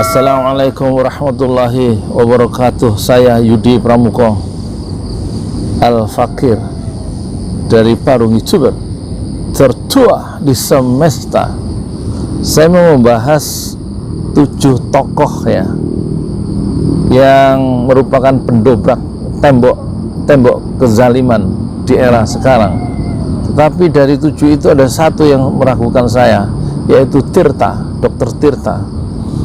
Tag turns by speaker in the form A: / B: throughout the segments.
A: Assalamualaikum warahmatullahi wabarakatuh. Saya Yudi Pramuko Al-Fakir dari Parung YouTuber tertua di semesta. Saya mau membahas 7 tokoh ya yang merupakan pendobrak tembok kezaliman di era sekarang. Tetapi dari 7 itu ada satu yang meragukan saya, yaitu Tirta, Dr. Tirta.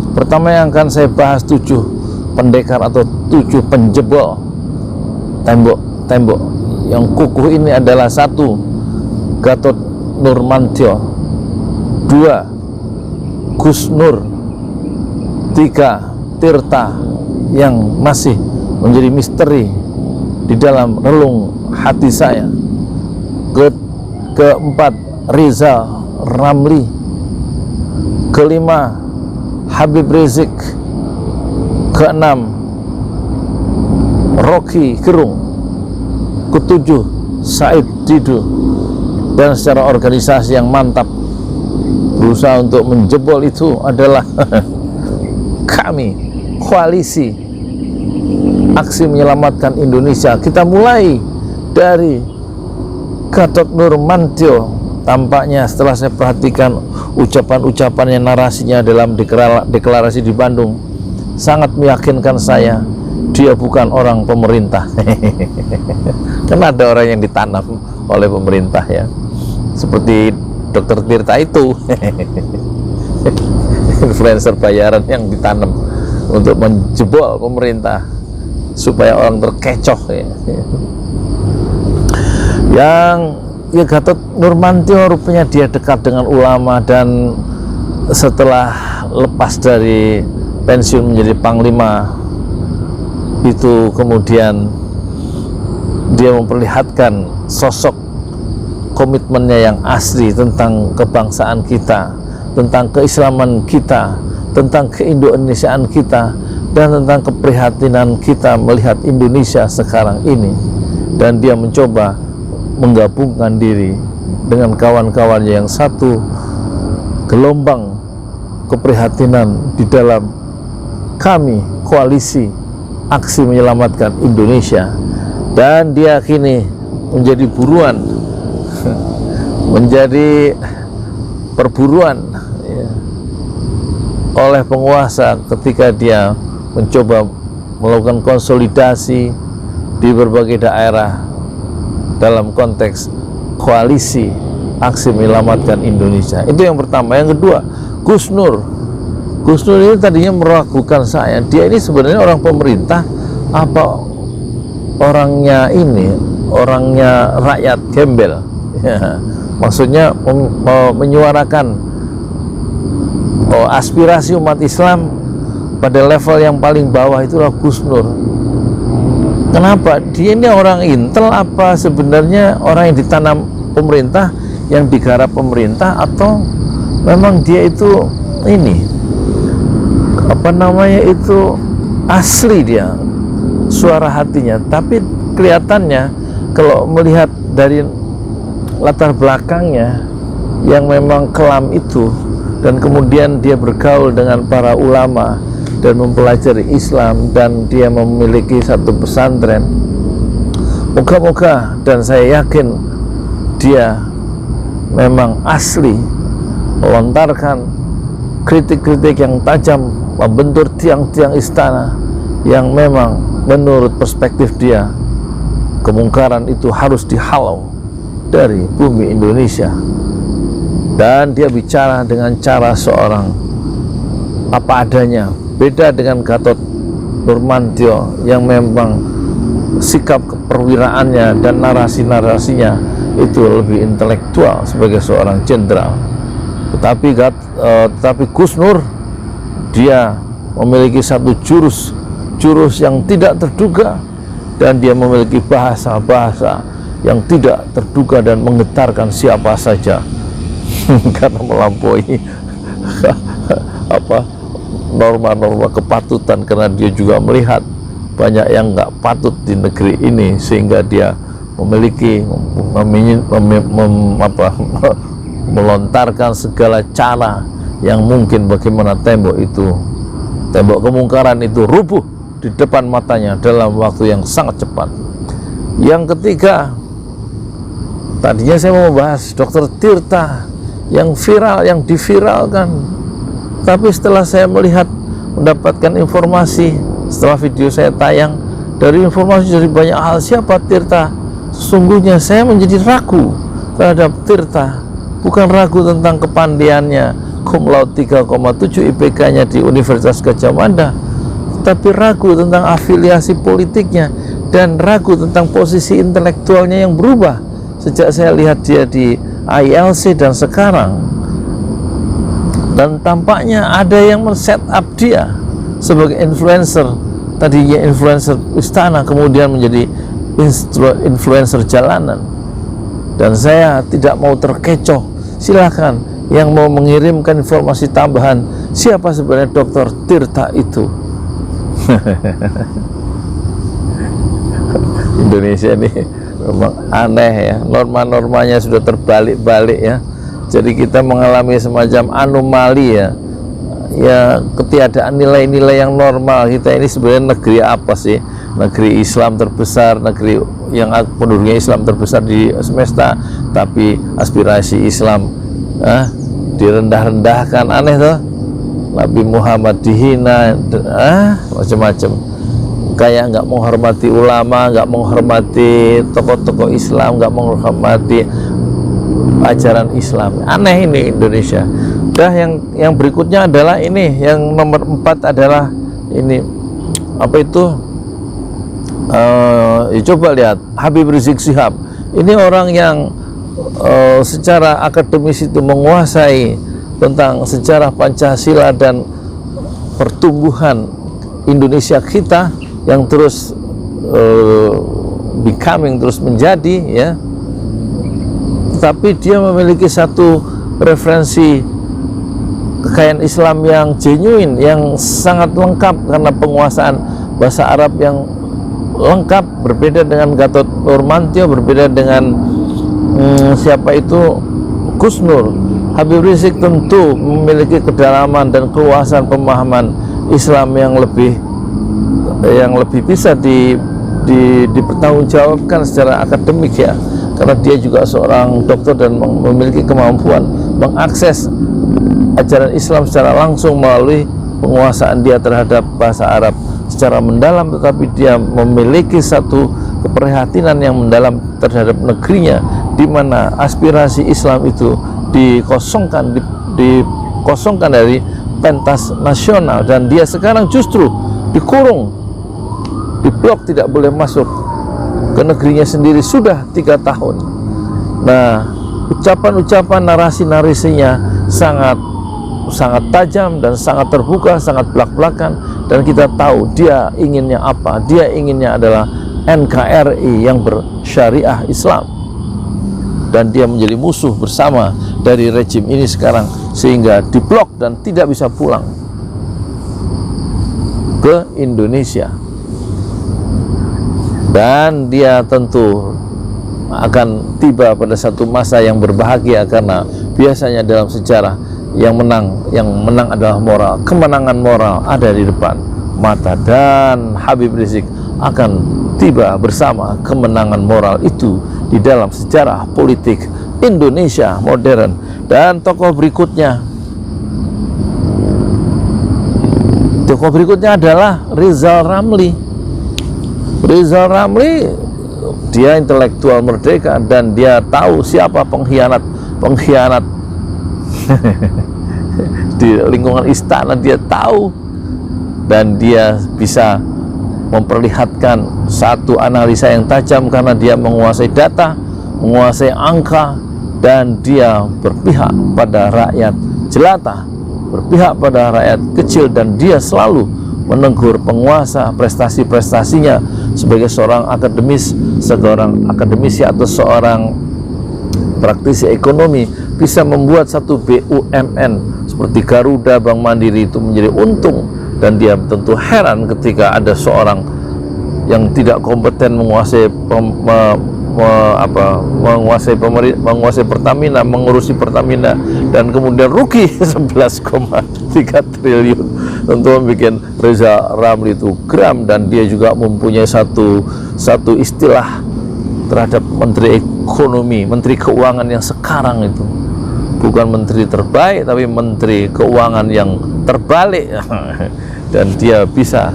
A: Pertama yang akan saya bahas 7 pendekar atau 7 penjebol tembok yang kukuh ini adalah 1. Gatot Nurmantio, 2. Gus Nur, 3. Tirta yang masih menjadi misteri di dalam relung hati saya. Keempat, Rizal Ramli. Kelima, Habib Rizik. Keenam, Rocky Gerung. Ketujuh, Said Didu. Dan secara organisasi yang mantap berusaha untuk menjebol itu adalah kami, Koalisi Aksi Menyelamatkan Indonesia. Kita mulai dari Gatot Nurmantio. Tampaknya setelah saya perhatikan ucapan-ucapannya, narasinya dalam deklarasi di Bandung, sangat meyakinkan saya dia bukan orang pemerintah. Kan ada orang yang ditanam oleh pemerintah ya, seperti Dr. Tirta itu. Influencer bayaran yang ditanam untuk menjebol pemerintah supaya orang terkecoh ya. Yang Gatot Nurmantio rupanya dia dekat dengan ulama, dan setelah lepas dari pensiun menjadi panglima itu kemudian dia memperlihatkan sosok komitmennya yang asli tentang kebangsaan kita, tentang keislaman kita, tentang keindonesiaan kita, dan tentang keprihatinan kita melihat Indonesia sekarang ini. Dan dia mencoba menggabungkan diri dengan kawan-kawannya yang satu gelombang keprihatinan di dalam kami, Koalisi Aksi Menyelamatkan Indonesia. Dan dia kini menjadi buruan, menjadi perburuan ya, oleh penguasa ketika dia mencoba melakukan konsolidasi di berbagai daerah dalam konteks Koalisi Aksi Menyelamatkan Indonesia. Itu yang pertama. Yang kedua, Gus Nur. Gus Nur ini tadinya meragukan saya, dia ini sebenarnya orang pemerintah apa orangnya rakyat gembel ya. Maksudnya menyuarakan aspirasi umat Islam pada level yang paling bawah, itulah Gus Nur. Kenapa? Dia ini orang intel apa sebenarnya orang yang ditanam pemerintah, yang digarap pemerintah, atau memang dia itu ini asli dia suara hatinya? Tapi kelihatannya kalau melihat dari latar belakangnya yang memang kelam itu, dan kemudian dia bergaul dengan para ulama dan mempelajari Islam, dan dia memiliki satu pesantren. Moga-moga, dan saya yakin dia memang asli melontarkan kritik-kritik yang tajam, membentur tiang-tiang istana yang memang menurut perspektif dia kemungkaran itu harus dihalau dari bumi Indonesia. Dan dia bicara dengan cara seorang apa adanya, beda dengan Gatot Nurmantio yang memang sikap keperwiraannya dan narasi-narasinya itu lebih intelektual sebagai seorang jenderal. Tetapi Gus Nur dia memiliki satu jurus yang tidak terduga, dan dia memiliki bahasa yang tidak terduga dan menggetarkan siapa saja karena melampaui norma-norma kepatutan, karena dia juga melihat banyak yang nggak patut di negeri ini, sehingga dia memiliki melontarkan segala cara yang mungkin bagaimana tembok itu Tembok kemungkaran itu rubuh di depan matanya dalam waktu yang sangat cepat. Yang ketiga, tadinya saya mau membahas Dr. Tirta yang viral, yang diviralkan, tapi setelah saya mendapatkan informasi, setelah video saya tayang, dari informasi dari banyak hal siapa Tirta, sesungguhnya saya menjadi ragu terhadap Tirta. Bukan ragu tentang kepandaiannya, cum laude 3,7 IPK-nya di Universitas Gadjah Mada, tapi ragu tentang afiliasi politiknya dan ragu tentang posisi intelektualnya yang berubah sejak saya lihat dia di ILC dan sekarang. Dan tampaknya ada yang men-set up dia sebagai influencer, tadinya influencer istana kemudian menjadi influencer jalanan. Dan saya tidak mau terkecoh. Silakan yang mau mengirimkan informasi tambahan siapa sebenarnya Dr. Tirta itu. Indonesia ini memang aneh ya, norma-normanya sudah terbalik-balik ya. Jadi kita mengalami semacam anomali ya, ketiadaan nilai-nilai yang normal. Kita ini sebenarnya negeri apa sih? Negeri Islam terbesar, negeri yang penduduknya Islam terbesar di semesta, tapi aspirasi Islam direndah-rendahkan. Aneh tuh, Nabi Muhammad dihina, macam-macam. Kayak nggak menghormati ulama, nggak menghormati tokoh-tokoh Islam, nggak menghormati ajaran Islam. Aneh ini Indonesia. Dah yang berikutnya adalah ini, yang nomor 4 adalah ini, apa itu? Coba lihat Habib Rizik Syihab. Ini orang yang secara akademis itu menguasai tentang sejarah Pancasila dan pertumbuhan Indonesia kita yang terus terus menjadi ya. Tetapi dia memiliki satu referensi kekayaan Islam yang genuine, yang sangat lengkap karena penguasaan bahasa Arab yang lengkap, berbeda dengan Gatot Nurmantio, berbeda dengan siapa itu Gus Nur. Habib Rizik tentu memiliki kedalaman dan keluasan pemahaman Islam yang lebih bisa dipertanggungjawabkan secara akademik ya, karena dia juga seorang dokter dan memiliki kemampuan mengakses ajaran Islam secara langsung melalui penguasaan dia terhadap bahasa Arab secara mendalam. Tetapi dia memiliki satu keprihatinan yang mendalam terhadap negerinya, di mana aspirasi Islam itu dikosongkan dari pentas nasional, dan dia sekarang justru dikurung, diblok, tidak boleh masuk ke negerinya sendiri sudah 3 tahun. Nah, ucapan-ucapan narasi-narasinya sangat tajam dan sangat terbuka, sangat belak-belakan, dan kita tahu dia inginnya apa. Dia inginnya adalah NKRI yang bersyariah Islam, dan dia menjadi musuh bersama dari rejim ini sekarang, sehingga diblok dan tidak bisa pulang ke Indonesia. Dan dia tentu akan tiba pada satu masa yang berbahagia, karena biasanya dalam sejarah yang menang adalah moral. Kemenangan moral ada di depan mata, dan Habib Rizik akan tiba bersama kemenangan moral itu di dalam sejarah politik Indonesia modern. Dan tokoh berikutnya adalah Rizal Ramli. Rizal Ramli, dia intelektual merdeka, dan dia tahu siapa pengkhianat di lingkungan istana. Dia tahu, dan dia bisa memperlihatkan satu analisa yang tajam karena dia menguasai data, menguasai angka, dan dia berpihak pada rakyat jelata, berpihak pada rakyat kecil, dan dia selalu menegur penguasa prestasi-prestasinya sebagai seorang akademisi atau seorang praktisi ekonomi, bisa membuat satu BUMN seperti Garuda, Bank Mandiri itu menjadi untung. Dan dia tentu heran ketika ada seorang yang tidak kompeten menguasai Pertamina, mengurusi Pertamina, dan kemudian rugi 11,3 triliun. untuk membuat Rizal Ramli itu geram, dan dia juga mempunyai satu istilah terhadap Menteri Ekonomi, Menteri Keuangan yang sekarang itu bukan menteri terbaik tapi Menteri Keuangan yang terbalik. Dan dia bisa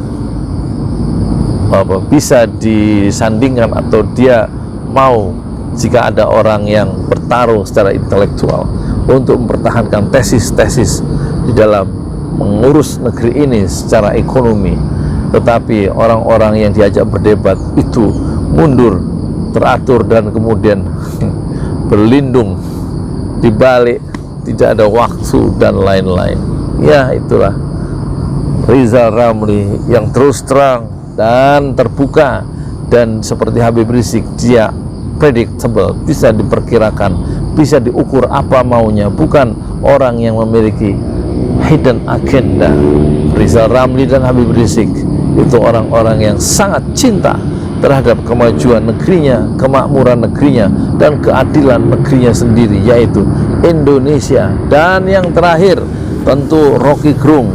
A: disandingkan, atau dia mau jika ada orang yang bertarung secara intelektual untuk mempertahankan tesis-tesis di dalam mengurus negeri ini secara ekonomi, tetapi orang-orang yang diajak berdebat itu mundur, teratur, dan kemudian berlindung di balik tidak ada waktu dan lain-lain. Ya, itulah Rizal Ramli yang terus terang dan terbuka, dan seperti Habib Rizik, dia predictable, bisa diperkirakan, bisa diukur apa maunya, bukan orang yang memiliki hidden agenda. Rizal Ramli dan Habib Rizik itu orang-orang yang sangat cinta terhadap kemajuan negerinya, kemakmuran negerinya, dan keadilan negerinya sendiri, yaitu Indonesia. Dan yang terakhir tentu Rocky Gerung.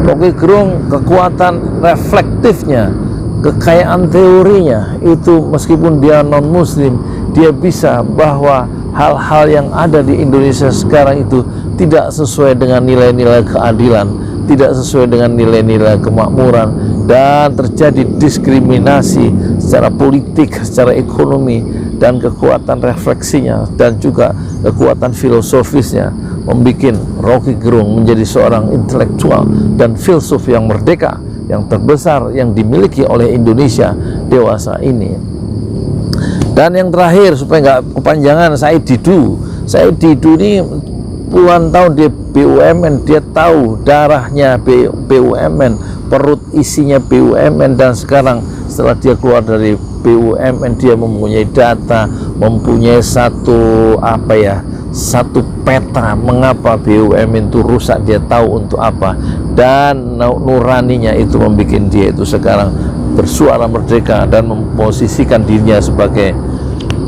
A: Rocky Gerung, kekuatan reflektifnya, kekayaan teorinya itu, meskipun dia non muslim, dia bisa bahwa hal-hal yang ada di Indonesia sekarang itu tidak sesuai dengan nilai-nilai keadilan, tidak sesuai dengan nilai-nilai kemakmuran, dan terjadi diskriminasi secara politik, secara ekonomi, dan kekuatan refleksinya dan juga kekuatan filosofisnya membuat Rocky Gerung menjadi seorang intelektual dan filsuf yang merdeka, yang terbesar yang dimiliki oleh Indonesia dewasa ini. Dan yang terakhir, supaya nggak kepanjangan, Said Didu ini puluhan tahun di BUMN, dia tahu darahnya BUMN, perut isinya BUMN, dan sekarang setelah dia keluar dari BUMN, dia mempunyai data, mempunyai satu peta mengapa BUMN itu rusak, dia tahu untuk apa, dan nuraninya itu membuat dia itu sekarang bersuara merdeka dan memposisikan dirinya sebagai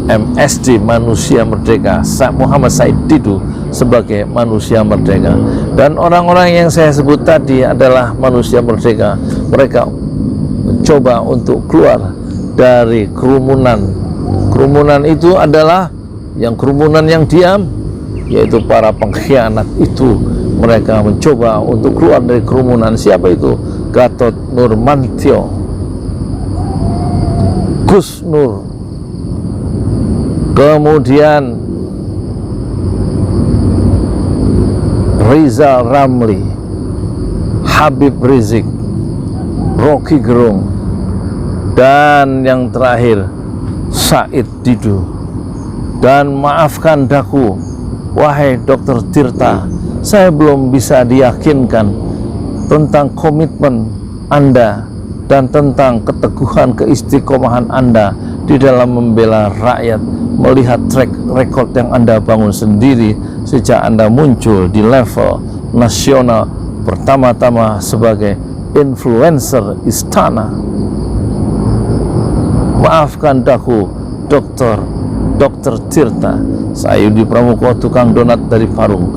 A: MSD, manusia merdeka, Muhammad Said Didu sebagai manusia merdeka. Dan orang-orang yang saya sebut tadi adalah manusia merdeka. Mereka mencoba untuk keluar dari kerumunan. Kerumunan itu adalah kerumunan yang diam, yaitu para pengkhianat itu. Mereka mencoba untuk keluar dari kerumunan. Siapa itu? Gatot Nurmantio, Gus Nur, kemudian Rizal Ramli, Habib Rizik, Rocky Gerung, dan yang terakhir Said Didu. Dan maafkan daku, wahai Dr. Tirta, saya belum bisa diyakinkan tentang komitmen Anda dan tentang keteguhan keistiqomahan Anda di dalam membela rakyat, melihat track record yang Anda bangun sendiri sejak Anda muncul di level nasional, pertama-tama sebagai influencer istana. Maafkan daku, Dr. Tirta. Saya Yudi Pramuko, tukang donat dari Parung.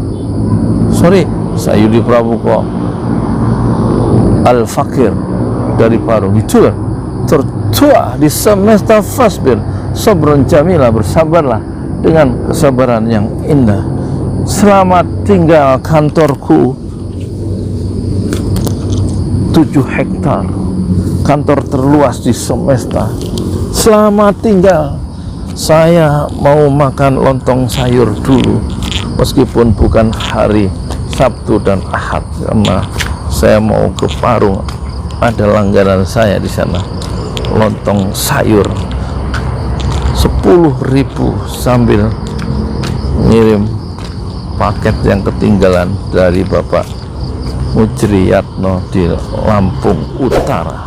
A: Saya Yudi Pramuko, Al-Fakir dari Parung. Itulah tertua di semesta Fasbir, Sabron Jamila, bersabarlah dengan kesabaran yang indah. Selamat tinggal kantorku 7 hektar, kantor terluas di semesta. Selamat tinggal. Saya mau makan lontong sayur dulu, meskipun bukan hari Sabtu dan Ahad, karena saya mau ke Parung. Ada langganan saya di sana, lontong sayur 10.000 sambil ngirim paket yang ketinggalan dari Bapak Mujriyatno di Lampung Utara.